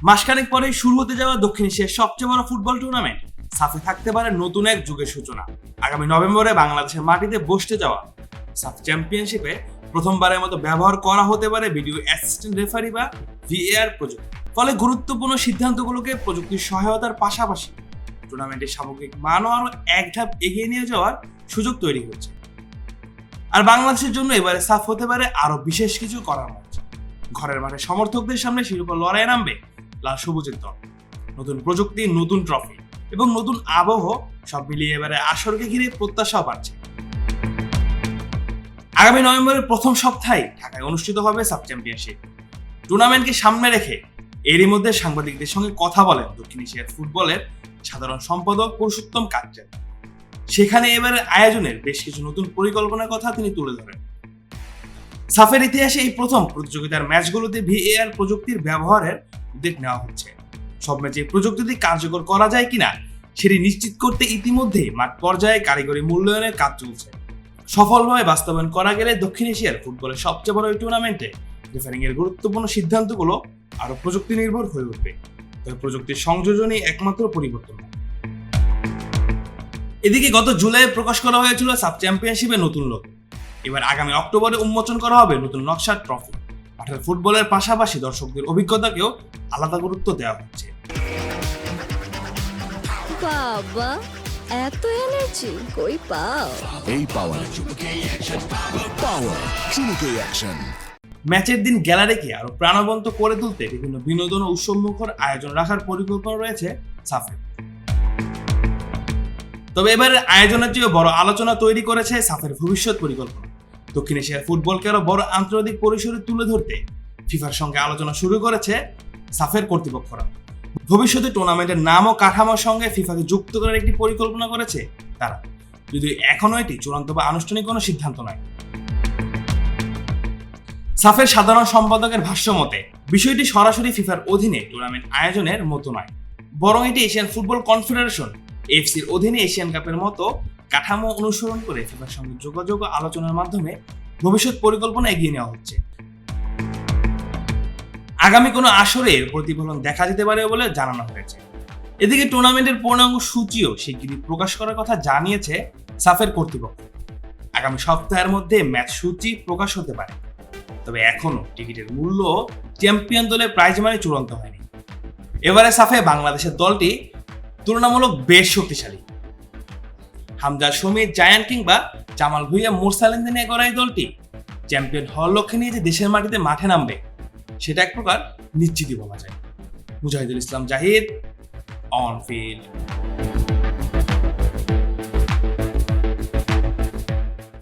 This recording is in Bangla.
মাসখানেক পরেই শুরু হতে যাওয়া দক্ষিণ এশিয়ার সবচেয়ে বড় ফুটবল টুর্নামেন্ট সাফে থাকতে পারে নতুন এক যুগের সূচনা। আগামী নভেম্বরে বাংলাদেশের মাটিতে বসতে যাওয়া সাফ চ্যাম্পিয়নশিপে প্রথমবারের মতো ব্যবহার করা হতে পারে ভিডিও অ্যাসিস্ট্যান্ট রেফারি বা ভিএআর প্রযুক্তি। ফলে গুরুত্বপূর্ণ সিদ্ধান্তগুলোকে প্রযুক্তির সহায়তার পাশাপাশি টুর্নামেন্টের সামগ্রিক মানও আরো এক ধাপ এগিয়ে নিয়ে যাওয়ার সুযোগ তৈরি হচ্ছে। আর বাংলাদেশের জন্য এবারে সাফ হতে পারে আরো বিশেষ কিছু করার মঞ্চ। ঘরের মাঠে সমর্থকদের সামনে শিরোপা লড়াই নামবে লাল সবুজের দল। নতুন প্রযুক্তি, নতুন ট্রফি এবং নতুন আবহ সব মিলিয়ে এবারে আসরকে ঘিরে প্রত্যাশাও বাড়ছে। আগামী নভেম্বরের প্রথম সপ্তাহে ঢাকায় অনুষ্ঠিত হবে সাব চ্যাম্পিয়নশিপ। টুর্নামেন্টকে সামনে রেখে এরই মধ্যে সাংবাদিকদের সঙ্গে কথা বলেন দক্ষিণ এশিয়ার ফুটবলের সাধারণ সম্পাদক পুরুষোত্তম কাকচাঁদ। সেখানে এবারের আয়োজনের বেশ কিছু নতুন পরিকল্পনার কথা তিনি তুলে ধরেন। সাফের ইতিহাসে এই প্রথম প্রতিযোগিতার ম্যাচগুলোতে ভিএআর প্রযুক্তির ব্যবহারের উদ্যোগ নেওয়া হচ্ছে। সব ম্যাচে প্রযুক্তিটি কার্যকর করা যায় কিনা সেটি নিশ্চিত করতে ইতিমধ্যে মাঠ পর্যায়ে কারিগরি মূল্যায়নের কাজ চলছে। সফলভাবে বাস্তবায়ন করা গেলে দক্ষিণ এশিয়ার ফুটবলের সবচেয়ে বড় এই টুর্নামেন্টে রেফারিং এর গুরুত্বপূর্ণ সিদ্ধান্তগুলো আরো প্রযুক্তি নির্ভর হয়ে উঠবে। তবে প্রযুক্তির সংযোজনই একমাত্র পরিবর্তন। এদিকে গত জুলাইয়ে প্রকাশ করা হয়েছিল সাব চ্যাম্পিয়নশিপের নতুন লোক। এবার আগামী অক্টোবরে উন্মোচন করা হবে নতুন নকশার ট্রফি। মাঠের ফুটবলের পাশাপাশি দর্শকদের অভিজ্ঞতাকেও আলাদা গুরুত্ব দেওয়া হচ্ছে। বাবা, এত এনার্জি কই পাও? এই পাওয়ার চুমুকে অ্যাকশন। ম্যাচের দিন গ্যালারিকে আরো প্রাণবন্ত করে তুলতে বিভিন্ন বিনোদন ও উৎসবমুখর আয়োজন রাখার পরিকল্পনা রয়েছে সাফের। তবে এবারের আয়োজনের চেয়ে বড় আলোচনা তৈরি করেছে সাফের ভবিষ্যৎ পরিকল্পনা। দক্ষিণ এশিয়ার ফুটবলকে আরো বড় আন্তর্জাতিক পরিসরে তুলে ধরতে ফিফার সঙ্গে আলোচনা শুরু করেছে সাফের কর্তৃপক্ষরা। ভবিষ্যতে টুর্নামেন্টের নাম ও কাঠামোর সঙ্গে ফিফাকে যুক্ত করার একটি পরিকল্পনা করেছে তারা, যদিও এখনো এটি চূড়ান্ত বা আনুষ্ঠানিক কোনো সিদ্ধান্ত নয়। সাফের সাধারণ সম্পাদকের ভাষ্য মতে বিষয়টি সরাসরি ফিফার অধীনে টুর্নামেন্ট আয়োজনের মতো নয়, বরং এটি এশিয়ান ফুটবল কনফেডারেশন এফসির অধীনে এশিয়ান কাপের মতো কাঠামো অনুসরণ করে ফিফার সঙ্গে যোগাযোগ ও আলোচনার মাধ্যমে ভবিষ্যৎ পরিকল্পনা এগিয়ে নেওয়া হচ্ছে। আগামী কোনো আসরে এর প্রতিফলন দেখা যেতে পারে বলে জানানো হয়েছে। এদিকে টুর্নামেন্টের পূর্ণাঙ্গ সূচিও শিগগিরই প্রকাশ করার কথা জানিয়েছে সাফের কর্তৃপক্ষ। আগামী সপ্তাহের মধ্যে ম্যাচ সূচি প্রকাশ হতে পারে। তবে এখনো টিকিটের মূল্য চ্যাম্পিয়ন দলের প্রাইজ মানি চূড়ান্ত হয়নি। এবারে সাফে বাংলাদেশের দলটি তুলনামূলক বেশ শক্তিশালী। হামজা শমীর, জায়ান কিংবা জামাল ভুঁইয়া, মুরসালিনদের নিয়ে গড়া এই দলটি চ্যাম্পিয়ন হওয়ার লক্ষ্যে নিয়ে যে দেশের মাটিতে মাঠে নামবে সেটা এক প্রকার নিশ্চিতই বলা যায়। Mujahidul Islam Zahid, on field.